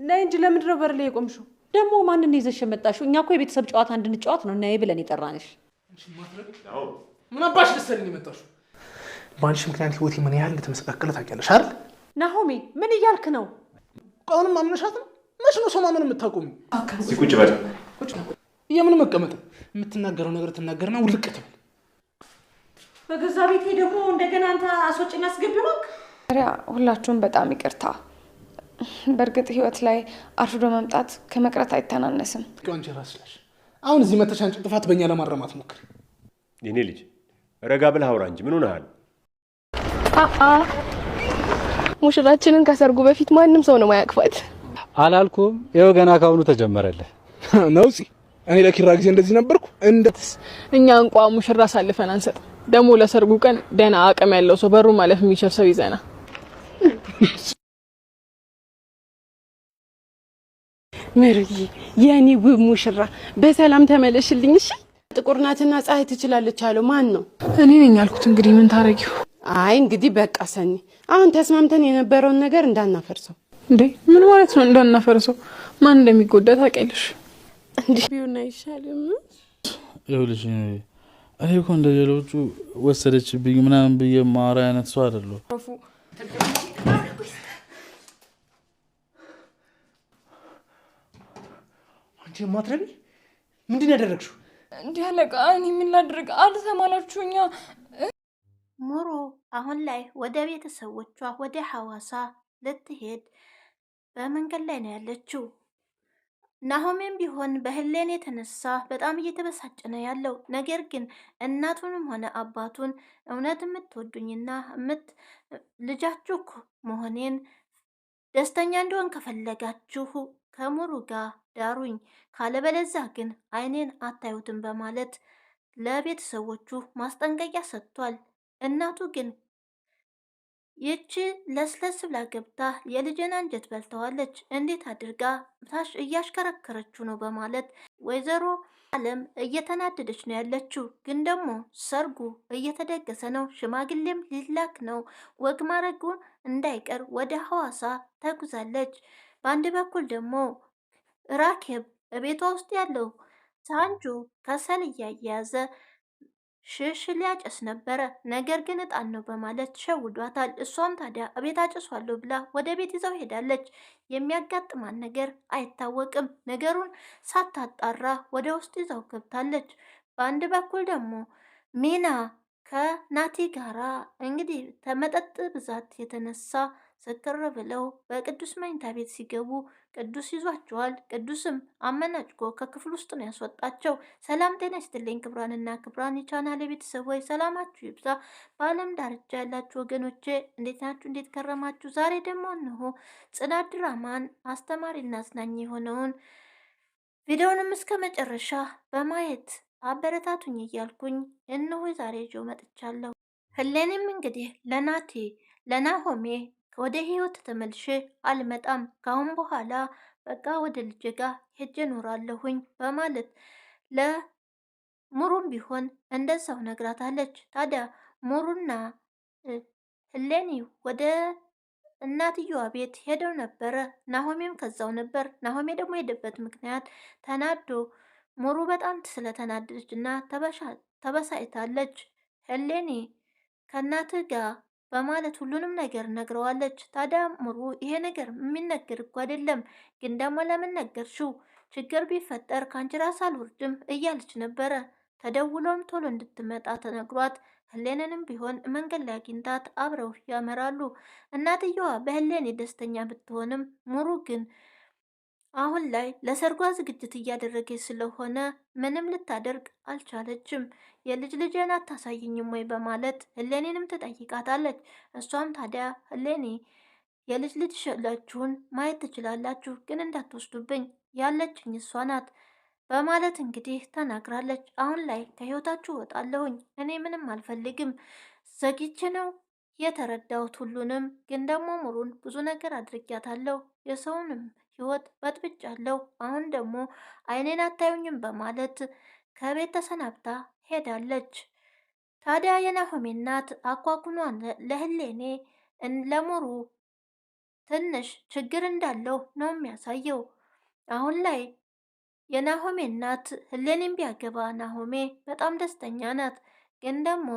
ነይ እንጂ ለምንድን ነው በር ላይ የቆምሽው? ደግሞ ማንን ይዘሽ የመጣሽው? እኛ እኮ የቤተሰብ ጨዋታ እንድንጫወት ነው ነይ ብለን የጠራንሽ። ምን አባሽ ልትሰሪኝ የመጣሽው? በአንቺ ምክንያት ህይወቴ ምን ያህል እንደተመሰቃቀለ ታውቂያለሽ አይደል? ናሆሜ ምን እያልክ ነው? አሁንም አምነሻትም? መች ነው ሰው ማመን የምታቆሚው? ቁጭ በል። የምን መቀመጥ? የምትናገረው ነገር ትናገርና ውልቅ ትበል። በገዛ ቤቴ ደግሞ እንደገና አንተ አስወጪና አስገቢው ነው። ሁላችሁም በጣም ይቅርታ። በእርግጥ ህይወት ላይ አርፍዶ መምጣት ከመቅረት አይተናነስም። አንቺ ራስሽ ነሽ አሁን እዚህ መተሽ አንቺ ጥፋት በእኛ ለማረማት ሞክሪ። የኔ ልጅ ረጋ ብለህ አውራ እንጂ ምን ሆነሃል? ሙሽራችንን ከሰርጉ በፊት ማንም ሰው ነው ማያቅፋት አላልኩም? ይኸው ገና ካሁኑ ተጀመረልህ ነውፂ። እኔ ለኪራ ጊዜ እንደዚህ ነበርኩ። እኛ እንኳ ሙሽራ ሳልፈን አንሰጥ። ደግሞ ለሰርጉ ቀን ደህና አቅም ያለው ሰው በሩ ማለፍ የሚችል ሰው ይዘና ምሩዬ የኔ ውብ ሙሽራ በሰላም ተመለሽልኝ። እሺ ጥቁር ናትና ፀሐይ ትችላለች አለው ማን ነው? እኔ ነኝ ያልኩት። እንግዲህ ምን ታረጊው? አይ እንግዲህ በቃ ሰኒ፣ አሁን ተስማምተን የነበረውን ነገር እንዳናፈርሰው። እንዴ ምን ማለት ነው እንዳናፈርሰው? ማን እንደሚጎዳ ታውቂያለሽ? እንዴ ቢሆን አይሻልም? ይኸውልሽ እኔ እኮ እንደ ሌሎቹ ወሰደችብኝ ምናምን ብዬ ማራ አይነት ሰው አይደለሁ። አንቺ ማትረቢ ምንድን ያደረግሽው? እንዲህ አለቃ፣ እኔ ምን ላድርግ? አልሰማላችሁኛ። ሙሩ አሁን ላይ ወደ ቤተሰቦቿ ወደ ሐዋሳ ልትሄድ በመንገድ ላይ ነው ያለችው። ናሆሜም ቢሆን በህሌን የተነሳ በጣም እየተበሳጨ ነው ያለው። ነገር ግን እናቱንም ሆነ አባቱን እውነት የምትወዱኝና ልጃችሁ መሆኔን ደስተኛ እንደሆን ከፈለጋችሁ ከሙሩ ጋር ዳሩኝ፣ ካለበለዛ ግን አይኔን አታዩትም በማለት ለቤተሰቦቹ ማስጠንቀቂያ ሰጥቷል። እናቱ ግን ይቺ ለስለስ ብላ ገብታ የልጅን አንጀት በልተዋለች፣ እንዴት አድርጋ እያሽከረከረችው ነው በማለት ወይዘሮ አለም እየተናደደች ነው ያለችው። ግን ደግሞ ሰርጉ እየተደገሰ ነው፣ ሽማግሌም ሊላክ ነው። ወግ ማድረጉን እንዳይቀር ወደ ሐዋሳ ተጉዛለች። በአንድ በኩል ደግሞ ራኬብ ቤቷ ውስጥ ያለው ሳንጆ ከሰል እያያያዘ ሽሽ ሊያጨስ ነበረ። ነገር ግን እጣን ነው በማለት ሸውዷታል። እሷም ታዲያ እቤት አጭሷለሁ ብላ ወደ ቤት ይዘው ሄዳለች። የሚያጋጥማን ነገር አይታወቅም። ነገሩን ሳታጣራ ወደ ውስጥ ይዘው ገብታለች። በአንድ በኩል ደግሞ ሚና ከናቲ ጋራ እንግዲህ ከመጠጥ ብዛት የተነሳ ስክር ብለው በቅዱስ መኝታ ቤት ሲገቡ ቅዱስ ይዟቸዋል። ቅዱስም አመናጭቆ ከክፍል ውስጥ ነው ያስወጣቸው። ሰላም ጤና ይስጥልኝ ክብራንና ክብራን የቻናል ቤተሰቦች ሰላማችሁ ይብዛ። በዓለም ዳርቻ ያላችሁ ወገኖቼ እንዴት ናችሁ? እንዴት ከረማችሁ? ዛሬ ደግሞ እነሆ ጽናት ድራማን አስተማሪና አዝናኝ የሆነውን ቪዲዮንም እስከ መጨረሻ በማየት አበረታቱኝ እያልኩኝ እነሆ ዛሬ ይዤ መጥቻለሁ። ህሌንም እንግዲህ ለናሆሜ ወደ ህይወት ተመልሼ አልመጣም፣ ካሁን በኋላ በቃ ወደ ልጄ ጋር ሄጄ እኖራለሁኝ በማለት ለሙሩም ቢሆን እንደዛው ነግራታለች። ታዲያ ሙሩና ህሌኒ ወደ እናትየዋ ቤት ሄደው ነበረ። ናሆሜም ከዛው ነበር። ናሆሜ ደግሞ የሄደበት ምክንያት ተናዶ ሙሩ በጣም ስለተናደደች እና ተበሳጭታለች። ህሌኒ ከእናትህ ጋር በማለት ሁሉንም ነገር ነግረዋለች። ታዲያ ሙሩ ይሄ ነገር የሚነገር እኮ አይደለም፣ ግን ደግሞ ለምን ነገርሽው? ችግር ቢፈጠር ከአንቺ ራስ አልወርድም እያለች ነበረ። ተደውሎም ቶሎ እንድትመጣ ተነግሯት ህሌንንም ቢሆን መንገድ ላይ አግኝታት አብረው ያመራሉ። እናትየዋ በህሌን ደስተኛ ብትሆንም ሙሩ ግን አሁን ላይ ለሰርጓ ዝግጅት እያደረገች ስለሆነ ምንም ልታደርግ አልቻለችም። የልጅ ልጄን አታሳይኝም ወይ በማለት ህሌኔንም ትጠይቃታለች። እሷም ታዲያ ህሌኔ የልጅ ልጅላችሁን ማየት ትችላላችሁ፣ ግን እንዳትወስዱብኝ ያለችኝ እሷ ናት በማለት እንግዲህ ተናግራለች። አሁን ላይ ከህይወታችሁ ወጣለሁኝ፣ እኔ ምንም አልፈልግም፣ ዘግቼ ነው የተረዳሁት ሁሉንም፣ ግን ደግሞ ሙሩን ብዙ ነገር አድርጊያታለሁ፣ የሰውንም ህይወት በጥብጫለሁ፣ አሁን ደግሞ አይኔን አታዩኝም በማለት ከቤት ተሰናብታ ሄዳለች። ታዲያ የናሆሜ እናት አኳኩኗን ለህሌኔ ለሙሩ ትንሽ ችግር እንዳለው ነው የሚያሳየው። አሁን ላይ የናሆሜ እናት ህሌኒን ቢያገባ ናሆሜ በጣም ደስተኛ ናት። ግን ደግሞ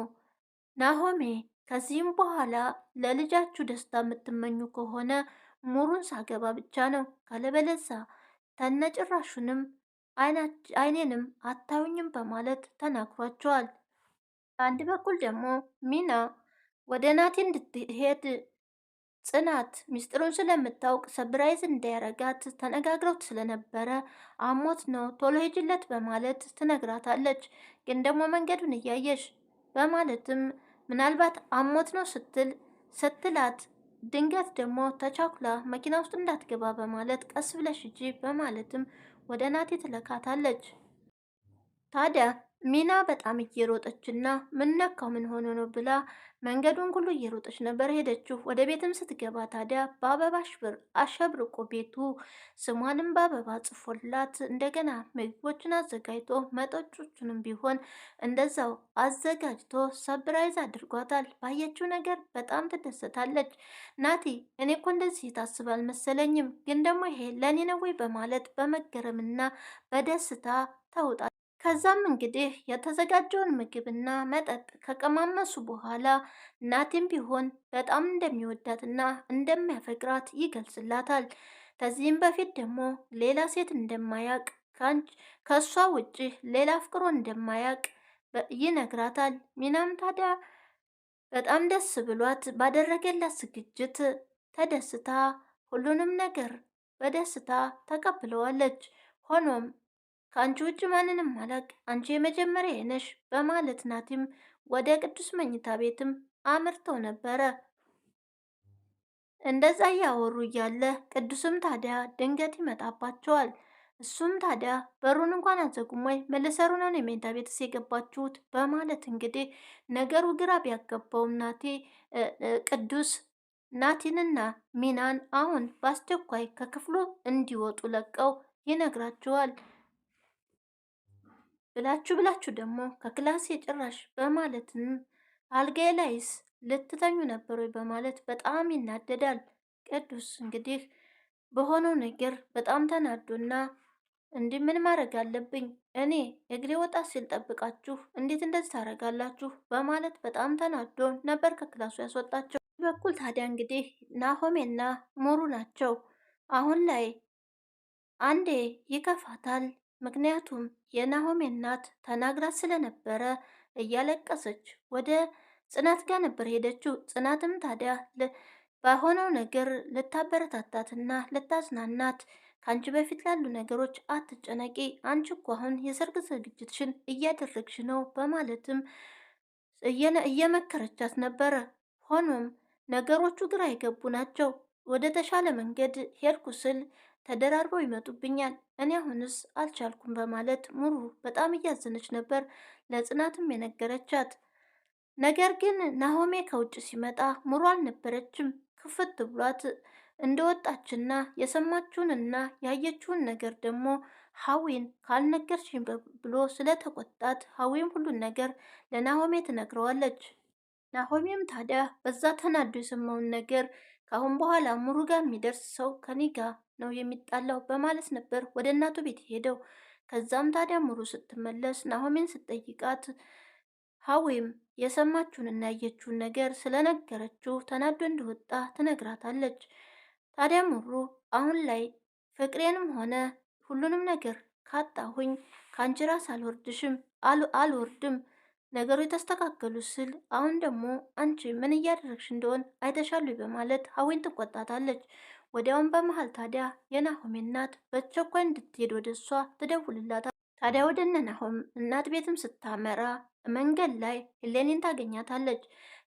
ናሆሜ ከዚህም በኋላ ለልጃችሁ ደስታ የምትመኙ ከሆነ ሙሩን ሳገባ ብቻ ነው፣ ካለበለዛ ተነጭራሹንም አይኔንም አታዩኝም በማለት ተናግሯቸዋል። በአንድ በኩል ደግሞ ሚና ወደ ናቲ እንድትሄድ ጽናት ሚስጥሩን ስለምታውቅ ሰብራይዝ እንዳያረጋት ተነጋግረው ስለነበረ አሞት ነው ቶሎ ሄጅለት በማለት ትነግራታለች። ግን ደግሞ መንገዱን እያየሽ በማለትም ምናልባት አሞት ነው ስትላት ድንገት ደግሞ ተቻኩላ መኪና ውስጥ እንዳትገባ በማለት ቀስ ብለሽ ሂጂ በማለትም ወደ ናቲ ትለካታለች። ታዲያ ሚና በጣም እየሮጠችና ምን ነካው ምን ሆኖ ነው ብላ መንገዱን ሁሉ እየሮጠች ነበር ሄደችው። ወደ ቤትም ስትገባ ታዲያ በአበባ አሸብርቆ ቤቱ ስሟንም በአበባ ጽፎላት እንደገና ምግቦችን አዘጋጅቶ መጠጦቹንም ቢሆን እንደዛው አዘጋጅቶ ሰብራይዝ አድርጓታል። ባየችው ነገር በጣም ትደሰታለች። ናቲ እኔ እኮ እንደዚህ ታስብ አልመሰለኝም፣ ግን ደግሞ ይሄ ለእኔ ነው ወይ በማለት በመገረምና በደስታ ተውጣ። ከዛም እንግዲህ የተዘጋጀውን ምግብና መጠጥ ከቀማመሱ በኋላ ናቲም ቢሆን በጣም እንደሚወዳትና እንደሚያፈቅራት ይገልጽላታል። ከዚህም በፊት ደግሞ ሌላ ሴት እንደማያቅ ከእሷ ውጭ ሌላ አፍቅሮ እንደማያቅ ይነግራታል። ሚናም ታዲያ በጣም ደስ ብሏት ባደረገላት ዝግጅት ተደስታ ሁሉንም ነገር በደስታ ተቀብለዋለች። ሆኖም ከአንቺ ውጭ ማንንም አላቅ፣ አንቺ የመጀመሪያ ነሽ በማለት ናቲም ወደ ቅዱስ መኝታ ቤትም አምርተው ነበረ። እንደዛ እያወሩ እያለ ቅዱስም ታዲያ ድንገት ይመጣባቸዋል። እሱም ታዲያ በሩን እንኳን አዘጉም ወይ መለሰሩ ነው የመኝታ ቤትስ የገባችሁት በማለት እንግዲህ ነገሩ ግራ ቢያገባውም ቅዱስ ናቲንና ሚናን አሁን በአስቸኳይ ከክፍሉ እንዲወጡ ለቀው ይነግራቸዋል። ብላችሁ ደግሞ ከክላስ የጭራሽ በማለትም አልጋዬ ላይስ ልትተኙ ነበር ወይ በማለት በጣም ይናደዳል። ቅዱስ እንግዲህ በሆነው ነገር በጣም ተናዶና እንዲህ ምን ማድረግ አለብኝ እኔ እግሬ ወጣ ሲል ጠብቃችሁ እንዴት እንደዚህ ታደርጋላችሁ በማለት በጣም ተናዶ ነበር ከክላሱ ያስወጣቸው። በኩል ታዲያ እንግዲህ ናሆሜና ሙሩ ናቸው። አሁን ላይ አንዴ ይከፋታል። ምክንያቱም የናሆሜ እናት ተናግራት ስለነበረ እያለቀሰች ወደ ጽናት ጋር ነበር ሄደችው። ጽናትም ታዲያ በሆነው ነገር ልታበረታታትና ልታዝናናት ከአንቺ በፊት ላሉ ነገሮች አትጨነቂ፣ አንቺ እኮ አሁን የሰርግ ዝግጅትሽን እያደረግሽ ነው በማለትም እየመከረቻት ነበረ። ሆኖም ነገሮቹ ግራ የገቡ ናቸው። ወደ ተሻለ መንገድ ሄድኩ ስል ተደራርበው ይመጡብኛል፣ እኔ አሁንስ አልቻልኩም በማለት ሙሩ በጣም እያዘነች ነበር ለጽናትም የነገረቻት። ነገር ግን ናሆሜ ከውጭ ሲመጣ ሙሩ አልነበረችም። ክፍት ብሏት እንደወጣችና የሰማችውንና ያየችውን ነገር ደግሞ ሀዊን ካልነገርሽኝ ብሎ ስለተቆጣት ሀዊም ሁሉን ነገር ለናሆሜ ትነግረዋለች። ናሆሜም ታዲያ በዛ ተናዶ የሰማውን ነገር ከአሁን በኋላ ሙሩ ጋር የሚደርስ ሰው ከኔ ጋር ነው የሚጣላው በማለት ነበር ወደ እናቱ ቤት ሄደው። ከዛም ታዲያ ሙሩ ስትመለስ ናሆሜን ስትጠይቃት ሀዊም የሰማችውንና ያየችውን ነገር ስለነገረችው ተናዶ እንደወጣ ትነግራታለች። ታዲያ ሙሩ አሁን ላይ ፍቅሬንም ሆነ ሁሉንም ነገር ካጣሁኝ ከአንቺ ራስ አልወርድም ነገሩ የተስተካከሉ ስል አሁን ደግሞ አንቺ ምን እያደረግሽ እንደሆን አይተሻሉ በማለት ሀዊን ትቆጣታለች። ወዲያውን በመሀል ታዲያ የናሆሜ እናት በአስቸኳይ እንድትሄድ ወደ እሷ ትደውልላታል። ታዲያ ወደ እነ ናሆም እናት ቤትም ስታመራ መንገድ ላይ ህሌኒን ታገኛታለች።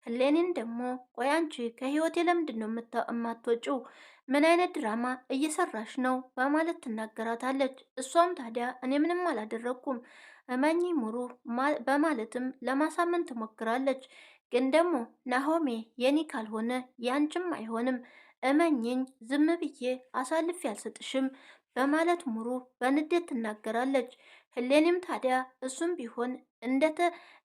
ህሌኒን ደግሞ ቆይ አንቺ ከህይወቴ ለምንድን ነው የማትወጪው? ምን አይነት ድራማ እየሰራሽ ነው በማለት ትናገራታለች። እሷም ታዲያ እኔ ምንም አላደረግኩም እመኚ ሙሩ በማለትም ለማሳመን ትሞክራለች። ግን ደግሞ ናሆሜ የኔ ካልሆነ ያንቺም አይሆንም እመኝኝ፣ ዝም ብዬ አሳልፌ አልሰጥሽም በማለት ሙሩ በንዴት ትናገራለች። ህሌኒም ታዲያ እሱም ቢሆን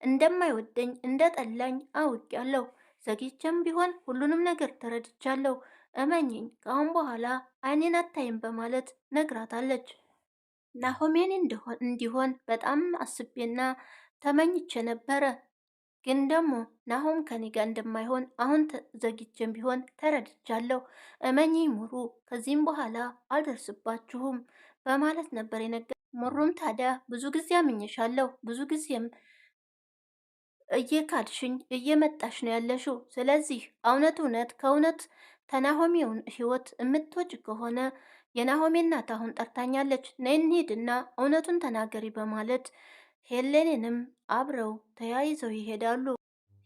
እንደማይወደኝ እንደጠላኝ አውቄያለሁ፣ ዘግይቼም ቢሆን ሁሉንም ነገር ተረድቻለሁ። እመኝኝ ከአሁን በኋላ አይኔን አታይም በማለት ነግራታለች። ናሆሜን እንዲሆን በጣም አስቤና ተመኝቼ ነበረ። ግን ደግሞ ናሆም ከኔ ጋር እንደማይሆን አሁን ዘግቼም ቢሆን ተረድቻለሁ። እመኚ ሙሩ፣ ከዚህም በኋላ አልደርስባችሁም በማለት ነበር የነገ ሙሩም ታዲያ ብዙ ጊዜ አምኜሻለሁ፣ ብዙ ጊዜም እየካድሽኝ እየመጣሽ ነው ያለሽው። ስለዚህ እውነት ከእውነት ተናሆሜውን ህይወት የምትወጭ ከሆነ የናሆሜ እናት አሁን ጠርታኛለች፣ ነይ እንሂድና እውነቱን ተናገሪ በማለት ሄሌንንም አብረው ተያይዘው ይሄዳሉ።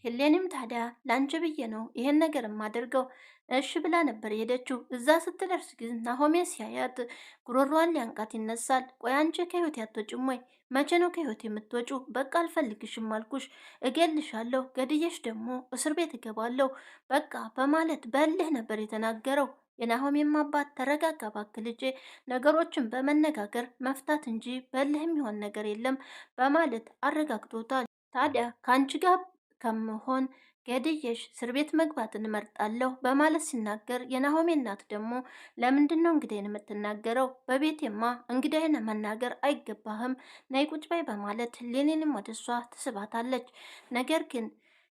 ሄሌንም ታዲያ ላንቺ ብዬ ነው ይሄን ነገር የማደርገው እሺ ብላ ነበር የሄደችው። እዛ ስትደርስ ግን ናሆሜ ሲያያት ጉሮሯን ሊያንቃት ይነሳል። ቆይ አንቺ ከህይወት ያትወጭም ወይ? መቼ ነው ከህይወት የምትወጪው? በቃ አልፈልግሽም አልኩሽ፣ እገልሻለሁ፣ ገድዬሽ ደግሞ እስር ቤት እገባለሁ በቃ በማለት በልህ ነበር የተናገረው። የናሆሜም አባት ተረጋጋ እባክህ ልጄ፣ ነገሮችን በመነጋገር መፍታት እንጂ በልህ የሚሆን ነገር የለም በማለት አረጋግጦታል። ታዲያ ከአንቺ ጋር ከመሆን ገድዬሽ እስር ቤት መግባትን እመርጣለሁ በማለት ሲናገር፣ የናሆሜ እናት ደግሞ ለምንድን ነው እንግዳይን የምትናገረው? በቤቴማ እንግዳይን መናገር አይገባህም፣ ነይ ቁጭ በይ በማለት ህሌኔንም ወደ እሷ ትስባታለች። ነገር ግን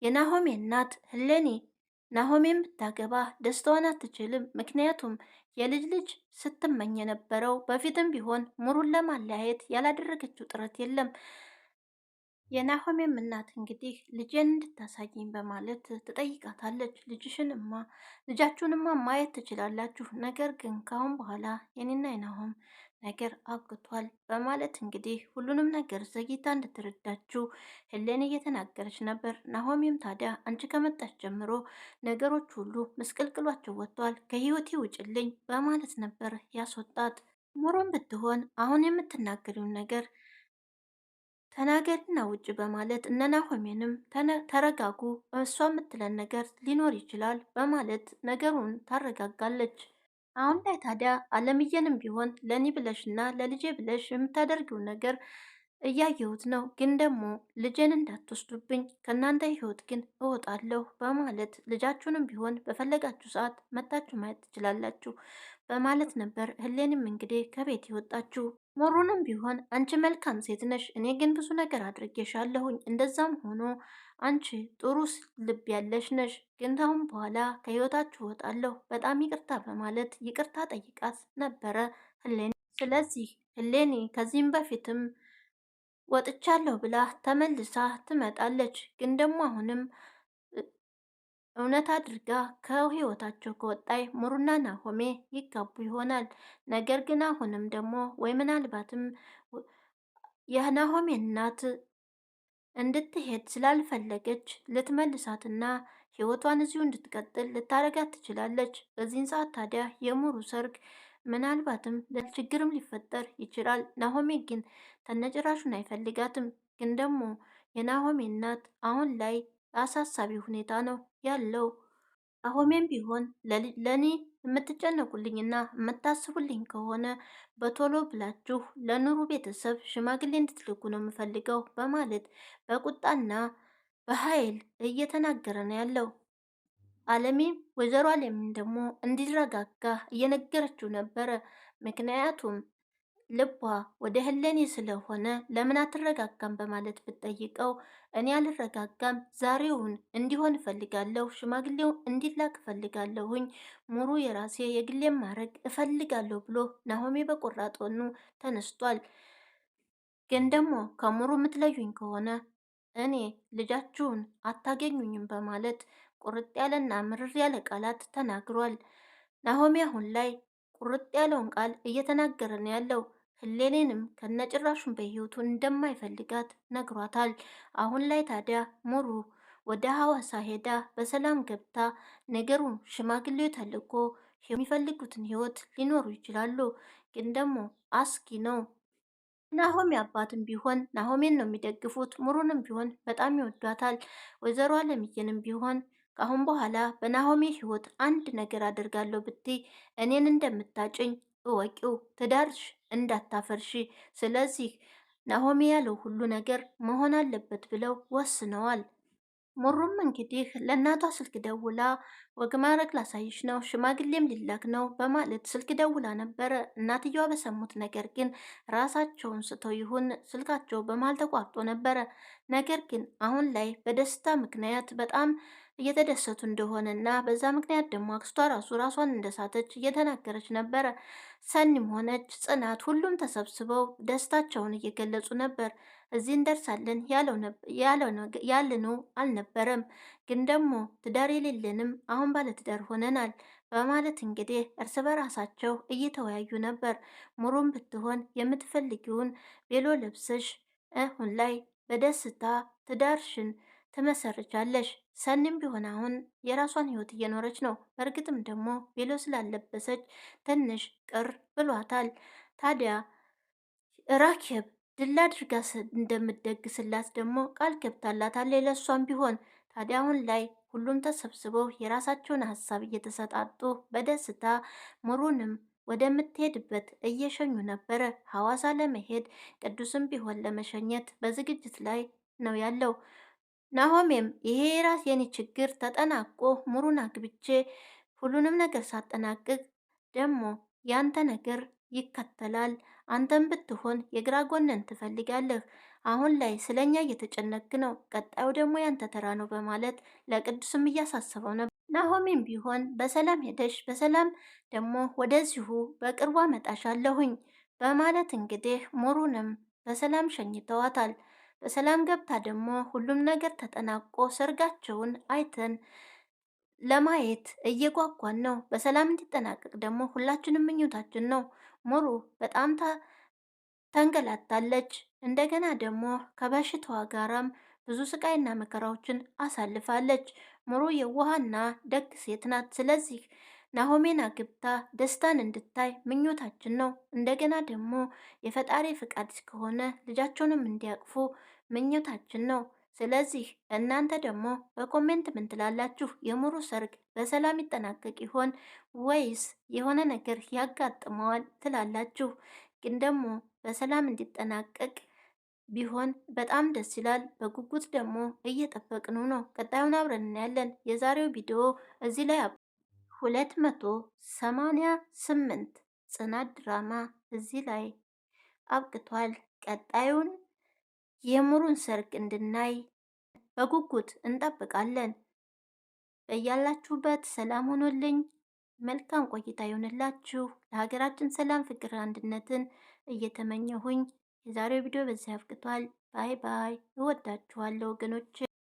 የናሆሜ እናት ህሌኔ ናሆሜን ብታገባ ደስታዋን አትችልም። ምክንያቱም የልጅ ልጅ ስትመኝ የነበረው በፊትም ቢሆን ሙሩን ለማለያየት ያላደረገችው ጥረት የለም። የናሆሜም እናት እንግዲህ ልጄን እንድታሳይኝ በማለት ትጠይቃታለች። ልጃችሁንማ ማየት ትችላላችሁ፣ ነገር ግን ካሁን በኋላ የኔና የናሆም ነገር አብቅቷል በማለት እንግዲህ ሁሉንም ነገር ዘግይታ እንድትረዳችው ሄሌን እየተናገረች ነበር። ናሆሜም ታዲያ አንቺ ከመጣች ጀምሮ ነገሮች ሁሉ ምስቅልቅሏቸው ወጥቷል፣ ከህይወቴ ውጭልኝ በማለት ነበር ያስወጣት። ሙሮም ብትሆን አሁን የምትናገሪውን ነገር ተናገሪና ውጭ በማለት እነ ናሆሜንም ተረጋጉ፣ እሷ የምትለን ነገር ሊኖር ይችላል በማለት ነገሩን ታረጋጋለች። አሁን ላይ ታዲያ አለምዬንም ቢሆን ለእኔ ብለሽና ለልጄ ብለሽ የምታደርጊው ነገር እያየሁት ነው፣ ግን ደግሞ ልጄን እንዳትወስዱብኝ፣ ከእናንተ ህይወት ግን እወጣለሁ በማለት ልጃችሁንም ቢሆን በፈለጋችሁ ሰዓት መታችሁ ማየት ትችላላችሁ በማለት ነበር ህሌንም እንግዲህ ከቤት የወጣችሁ። ሙሩንም ቢሆን አንቺ መልካም ሴት ነሽ፣ እኔ ግን ብዙ ነገር አድርጌሻለሁኝ፣ እንደዛም ሆኖ አንቺ ጥሩ ልብ ያለሽ ነሽ፣ ግን ካሁን በኋላ ከህይወታችሁ እወጣለሁ፣ በጣም ይቅርታ በማለት ይቅርታ ጠይቃት ነበረ ህሌኒ። ስለዚህ ህሌኒ ከዚህም በፊትም ወጥቻለሁ ብላ ተመልሳ ትመጣለች። ግን ደግሞ አሁንም እውነት አድርጋ ከህይወታቸው ከወጣይ ሙሩና ናሆሜ ይጋቡ ይሆናል። ነገር ግን አሁንም ደግሞ ወይ ምናልባትም የናሆሜ እናት እንድትሄድ ስላልፈለገች ልትመልሳትና ህይወቷን እዚሁ እንድትቀጥል ልታረጋት ትችላለች። በዚህን ሰዓት ታዲያ የሙሩ ሰርግ ምናልባትም ለችግርም ሊፈጠር ይችላል። ናሆሜ ግን ተነጭራሹን አይፈልጋትም። ግን ደግሞ የናሆሜ እናት አሁን ላይ አሳሳቢ ሁኔታ ነው ያለው። ናሆሜም ቢሆን ለእኔ የምትጨነቁልኝና የምታስቡልኝ ከሆነ በቶሎ ብላችሁ ለኑሩ ቤተሰብ ሽማግሌ እንድትልኩ ነው የምፈልገው በማለት በቁጣና በኃይል እየተናገረ ነው ያለው። አለሜም ወይዘሮ አለሜም ደግሞ እንዲረጋጋ እየነገረችው ነበረ። ምክንያቱም ልቧ ወደ ህሌኔ ስለሆነ ለምን አትረጋጋም በማለት ብትጠይቀው እኔ አልረጋጋም፣ ዛሬውን እንዲሆን እፈልጋለሁ፣ ሽማግሌው እንዲላክ እፈልጋለሁኝ፣ ሙሩ የራሴ የግሌም ማድረግ እፈልጋለሁ ብሎ ናሆሜ በቆራጦኑ ተነስቷል። ግን ደግሞ ከሙሩ የምትለዩኝ ከሆነ እኔ ልጃችሁን አታገኙኝም በማለት ቁርጥ ያለና ምርር ያለ ቃላት ተናግሯል። ናሆሜ አሁን ላይ ቁርጥ ያለውን ቃል እየተናገረ ነው ያለው። ህሌኔንም ከነጭራሹን በህይወቱ እንደማይፈልጋት ነግሯታል። አሁን ላይ ታዲያ ሙሩ ወደ ሐዋሳ ሄዳ በሰላም ገብታ ነገሩን ሽማግሌው ተልኮ የሚፈልጉትን ህይወት ሊኖሩ ይችላሉ። ግን ደግሞ አስጊ ነው። ናሆሜ አባትም ቢሆን ናሆሜን ነው የሚደግፉት። ሙሩንም ቢሆን በጣም ይወዷታል። ወይዘሮ አለምዬንም ቢሆን ከአሁን በኋላ በናሆሜ ህይወት አንድ ነገር አደርጋለሁ ብትይ እኔን እንደምታጭኝ እወቂው፣ ትዳርሽ እንዳታፈርሺ። ስለዚህ ናሆሜ ያለው ሁሉ ነገር መሆን አለበት ብለው ወስነዋል። ሙሩም እንግዲህ ለእናቷ ስልክ ደውላ ወግ ማድረግ ላሳይሽ ነው፣ ሽማግሌም ሊላክ ነው በማለት ስልክ ደውላ ነበረ። እናትየዋ በሰሙት ነገር ግን ራሳቸውን ስተው ይሁን ስልካቸው በመሃል ተቋርጦ ነበረ። ነገር ግን አሁን ላይ በደስታ ምክንያት በጣም እየተደሰቱ እንደሆነ እና በዛ ምክንያት ደግሞ አክስቷ ራሷን እንደሳተች እየተናገረች ነበረ። ሰኒም ሆነች ጽናት ሁሉም ተሰብስበው ደስታቸውን እየገለጹ ነበር። እዚህ እንደርሳለን ያልነው አልነበረም፣ ግን ደግሞ ትዳር የሌለንም አሁን ባለትዳር ሆነናል በማለት እንግዲህ እርስ በራሳቸው እየተወያዩ ነበር። ሙሩም ብትሆን የምትፈልጊውን ቬሎ ለብሰሽ አሁን ላይ በደስታ ትዳርሽን ትመሰርቻለሽ። ሰኒም ቢሆን አሁን የራሷን ህይወት እየኖረች ነው። በእርግጥም ደግሞ ቬሎ ስላለበሰች ትንሽ ቅር ብሏታል። ታዲያ ራኬብ ድል አድርጋ እንደምትደግስላት ደግሞ ቃል ገብታላታለች ለእሷም ቢሆን። ታዲያ አሁን ላይ ሁሉም ተሰብስበው የራሳቸውን ሀሳብ እየተሰጣጡ በደስታ ሙሩንም ወደምትሄድበት እየሸኙ ነበረ። ሐዋሳ ለመሄድ ቅዱስም ቢሆን ለመሸኘት በዝግጅት ላይ ነው ያለው። ናሆሜም ይሄ የራስ የኔ ችግር ተጠናቆ ሙሩን አግብቼ ሁሉንም ነገር ሳጠናቅቅ ደግሞ ያንተ ነገር ይከተላል። አንተም ብትሆን የግራ ጎንን ትፈልጋለህ። አሁን ላይ ስለኛ እየተጨነክ ነው፣ ቀጣዩ ደግሞ ያንተ ተራ ነው በማለት ለቅዱስም እያሳሰበው ነበር። ናሆሜም ቢሆን በሰላም ሄደሽ በሰላም ደግሞ ወደዚሁ በቅርቡ አመጣሻለሁኝ በማለት እንግዲህ ሙሩንም በሰላም ሸኝተዋታል። በሰላም ገብታ ደግሞ ሁሉም ነገር ተጠናቆ ሰርጋቸውን አይተን ለማየት እየጓጓን ነው። በሰላም እንዲጠናቀቅ ደግሞ ሁላችንም ምኞታችን ነው። ሙሩ በጣም ተንገላታለች። እንደገና ደግሞ ከበሽታዋ ጋራም ብዙ ስቃይና መከራዎችን አሳልፋለች። ሙሩ የዋህና ደግ ሴት ናት። ስለዚህ ናሆሜን አግብታ ደስታን እንድታይ ምኞታችን ነው። እንደገና ደግሞ የፈጣሪ ፍቃድ ከሆነ ልጃቸውንም እንዲያቅፉ ምኞታችን ነው። ስለዚህ እናንተ ደግሞ በኮሜንት ምን ትላላችሁ? የሙሩ ሰርግ በሰላም ይጠናቀቅ ይሆን ወይስ የሆነ ነገር ያጋጥመዋል ትላላችሁ? ግን ደግሞ በሰላም እንዲጠናቀቅ ቢሆን በጣም ደስ ይላል። በጉጉት ደግሞ እየጠበቅኑ ነው። ቀጣዩን አብረን እናያለን። የዛሬው ቪዲዮ እዚህ ላይ 288 ጽናት ድራማ እዚህ ላይ አብቅቷል። ቀጣዩን የሙሩን ሰርግ እንድናይ በጉጉት እንጠብቃለን። በያላችሁበት ሰላም ሆኖልኝ መልካም ቆይታ ይሆንላችሁ። ለሀገራችን ሰላም፣ ፍቅር፣ አንድነትን እየተመኘሁኝ የዛሬው ቪዲዮ በዚህ አብቅቷል። ባይ ባይ። እወዳችኋለሁ ወገኖች።